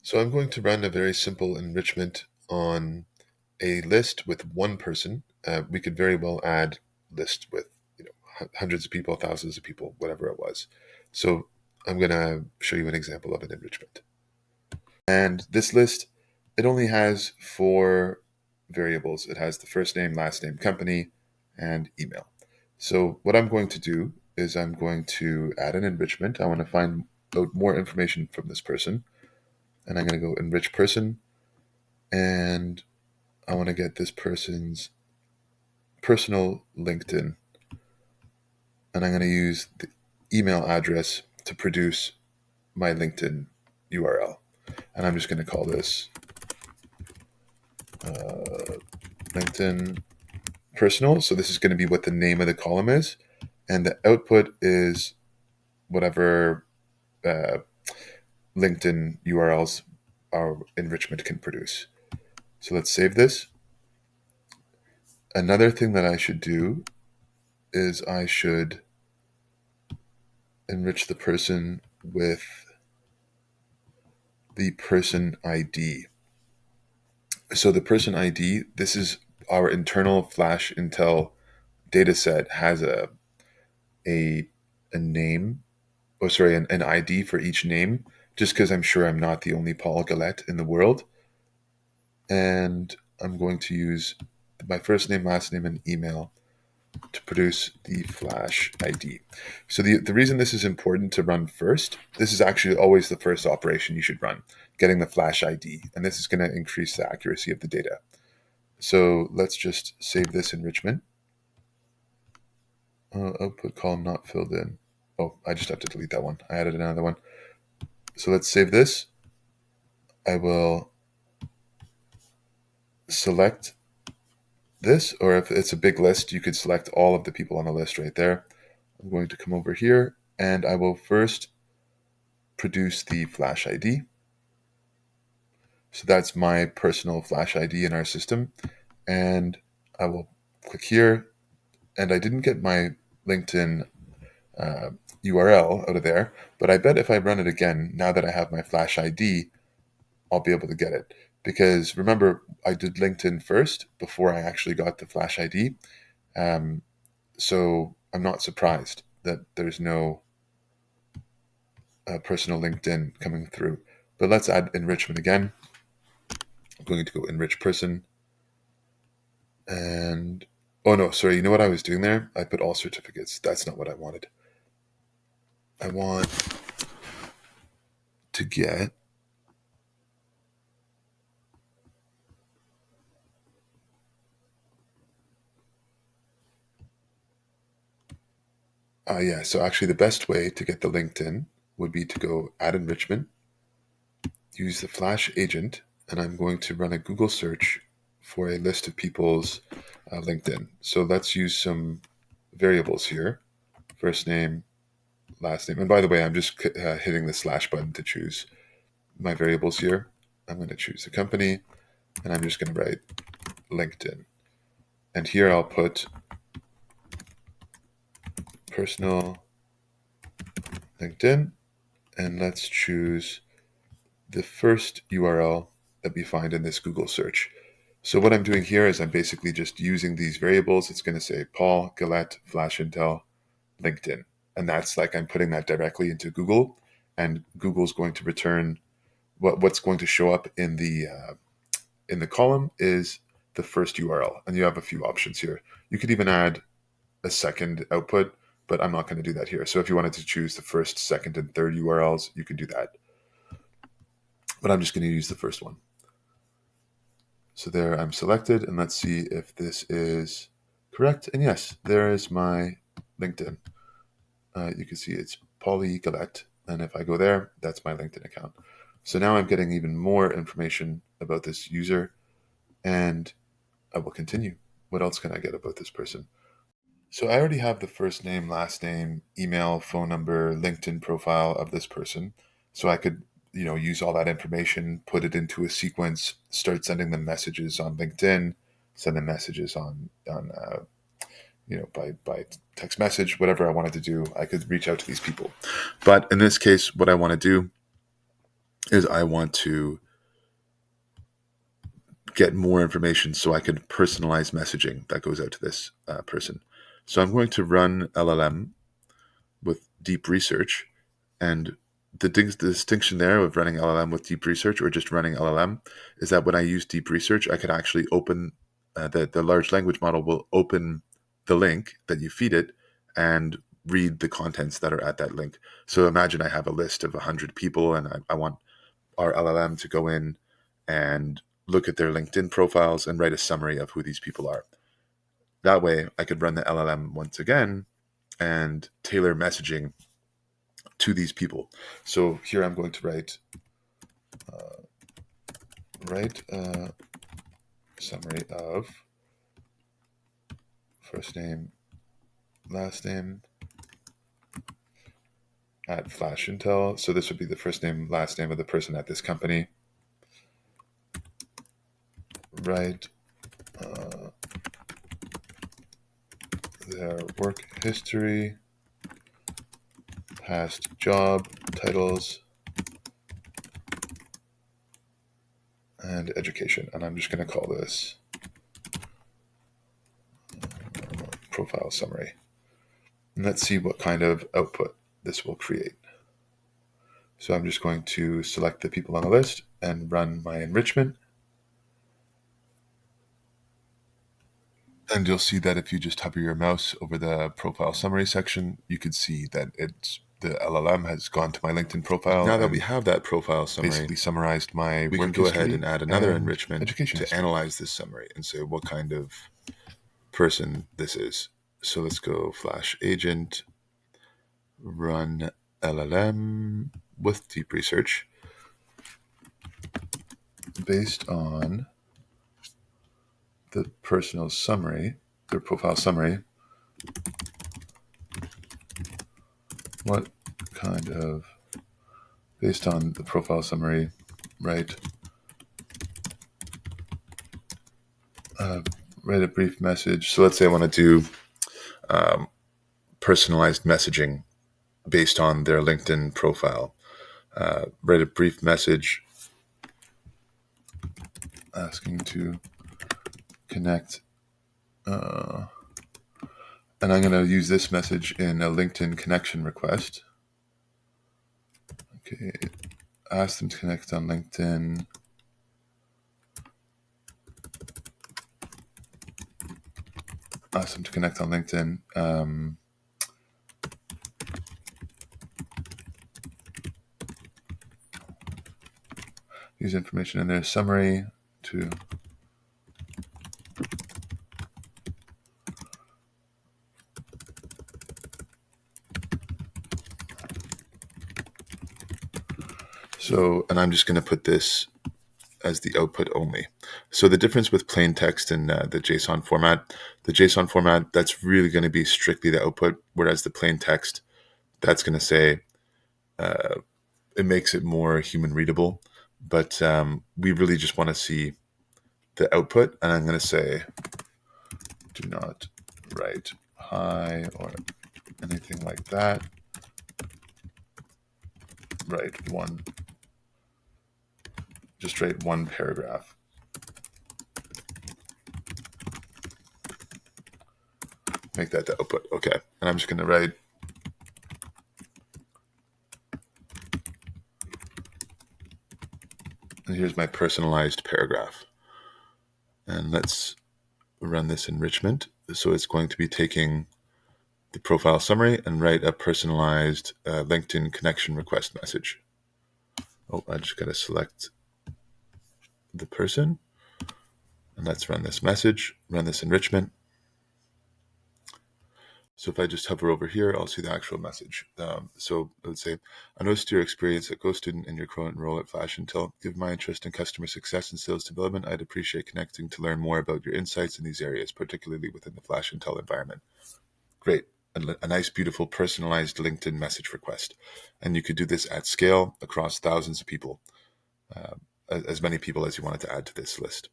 So I'm going to run a very simple enrichment on a list with one person. We could very well add lists with hundreds of people, thousands of people, whatever it was. So I'm going to show you an example of an enrichment. And this list, it only has four variables. It has the first name, last name, company, and email. So what I'm going to do is I'm going to add an enrichment. I want to find out more information from this person. And I'm going to go enrich person, and I want to get this person's personal LinkedIn, and I'm going to use the email address to produce my LinkedIn URL. And I'm just going to call this LinkedIn personal. So this is going to be what the name of the column is, and the output is whatever LinkedIn URLs our enrichment can produce. So let's save this. Another thing that I should do is I should enrich the person with the person ID. So the person ID, this is our internal Flash Intel dataset, has a name, an ID for each name, just because I'm sure I'm not the only Paul Galette in the world. And I'm going to use my first name, last name, and email to produce the Flash ID. So the reason this is important to run first, this is actually always the first operation you should run, getting the Flash ID. And this is going to increase the accuracy of the data. So let's just save this enrichment. Output column not filled in. Oh, I just have to delete that one. I added another one. So let's save this. I will select this, or if it's a big list, you could select all of the people on the list right there. I'm going to come over here, and I will first produce the Flash ID. So that's my personal Flash ID in our system. And I will click here, and I didn't get my LinkedIn URL out of there, but I bet if I run it again, now that I have my Flash ID, I'll be able to get it. Because remember, I did LinkedIn first before I actually got the Flash ID. So I'm not surprised that there's no personal LinkedIn coming through. But let's add enrichment again. I'm going to go enrich person. And, oh no, sorry, you know what I was doing there? I put all certificates. That's not what I wanted. I want to get so actually the best way to get the LinkedIn would be to go add enrichment, use the Flash agent, and I'm going to run a Google search for a list of people's LinkedIn. So let's use some variables here. First name, last name. And by the way, I'm just hitting the slash button to choose my variables here. I'm going to choose the company, and I'm just going to write LinkedIn. And here I'll put personal LinkedIn, and let's choose the first URL that we find in this Google search. So what I'm doing here is I'm basically just using these variables. It's going to say Paul Galette, Flash Intel, LinkedIn. And that's like I'm putting that directly into Google, and Google's going to return what's going to show up in the column is the first URL. And you have a few options here. You could even add a second output, but I'm not going to do that here. So if you wanted to choose the first, second, and third URLs, you can do that. But I'm just going to use the first one. So there I'm selected, and let's see if this is correct. And yes, there is my LinkedIn. You can see it's Paulie Galette, and if I go there, that's my LinkedIn account. So now I'm getting even more information about this user, and I will continue. What else can I get about this person? So I already have the first name, last name, email, phone number, LinkedIn profile of this person. So I could, use all that information, put it into a sequence, start sending them messages on LinkedIn, send them messages on by text message, whatever I wanted to do. I could reach out to these people. But in this case, what I want to do is I want to get more information so I can personalize messaging that goes out to this person. So I'm going to run LLM with deep research, and the distinction there of running LLM with deep research or just running LLM is that when I use deep research, I could actually open the large language model will open the link that you feed it and read the contents that are at that link. So imagine I have a list of 100 people and I want our LLM to go in and look at their LinkedIn profiles and write a summary of who these people are. That way, I could run the LLM once again and tailor messaging to these people. So here I'm going to write a summary of first name, last name at Flash Intel. So this would be the first name, last name of the person at this company. Write their work history, past job titles, and education. And I'm just going to call this profile summary. And let's see what kind of output this will create. So I'm just going to select the people on the list and run my enrichment. And you'll see that if you just hover your mouse over the profile summary section, you could see that the LLM has gone to my LinkedIn profile. Now that we have that profile summary, basically summarized my work history, we can go ahead and add another enrichment to analyze this summary and say what kind of person this is. So let's go Flash Agent, run LLM with deep research based on the personal summary, their profile summary. What kind of, based on the profile summary, write a brief message. So let's say I want to do personalized messaging based on their LinkedIn profile. Write a brief message asking to connect. And I'm going to use this message in a LinkedIn connection request. Okay, ask them to connect on LinkedIn. Ask them to connect on LinkedIn. Use information in their summary to and I'm just going to put this as the output only. So the difference with plain text and the JSON format, that's really going to be strictly the output, whereas the plain text, that's going to say, it makes it more human readable, but we really just want to see the output, and I'm going to say, do not write hi or anything like that. Just write one paragraph. Make that the output. Okay. And I'm just going to write and here's my personalized paragraph. And let's run this enrichment. So it's going to be taking the profile summary and write a personalized LinkedIn connection request message. Oh, I just got to select the person. And let's run this message, run this enrichment. So if I just hover over here, I'll see the actual message. So let's say, I noticed your experience at Go Student and your current role at Flash Intel. Given my interest in customer success and sales development, I'd appreciate connecting to learn more about your insights in these areas, particularly within the Flash Intel environment. Great. A nice, beautiful, personalized LinkedIn message request. And you could do this at scale across thousands of people, as many people as you wanted to add to this list.